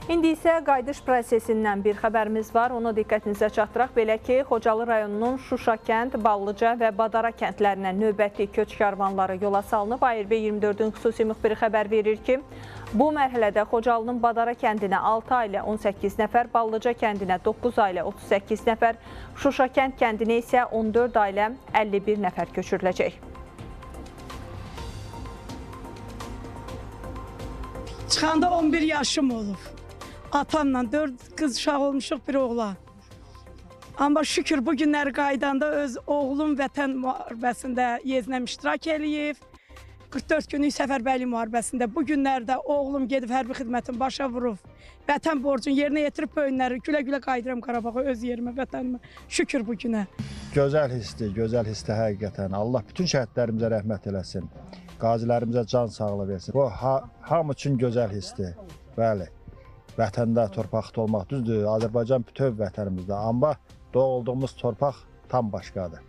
İndi isə qayıdış prosesindən bir xəbərimiz var. Onu diqqətinizə çatdıraq. Belə ki, Xocalı rayonunun Şuşa kənd, Ballıca və Badara kəndlərinə növbəti köç karvanları yola salınıb. ARB 24-ün xüsusi müxbiri xəbər verir ki, bu mərhələdə Xocalının Badara kəndinə 6 ailə 18 nəfər, Ballıca kəndinə 9 ailə 38 nəfər, Şuşa kəndinə isə 14 ailə 51 nəfər köçürüləcək. Çıxanda 11 yaşım olub. Atamla 4 qız uşaq olmuşuq, bir oğlan. Amma şükür bu günləri qaydanda öz oğlum vətən müharibəsində yeznəm iştirak eləyib. 44 günlük səfərbərlik müharibəsində bu günlərdə oğlum gedib hərbi xidmətin başa vurub. Vətən borcunu yerinə yetirib bu günləri gülə-gülə qayıdıram Qarabağa, öz yerimə, vətənimə. Şükür bu günə. Gözəl hissdir həqiqətən. Allah bütün şəhidlərimizə rəhmət eləsin. Qazilərimizə can sağlığı versin. Bu hamı üçün gözəl hissdir. Bəli. Vətəndə, torpaqda olmaq düzdür. Azərbaycan bütöv vətənimizdə. Amma doğulduğumuz torpaq tam başqadır.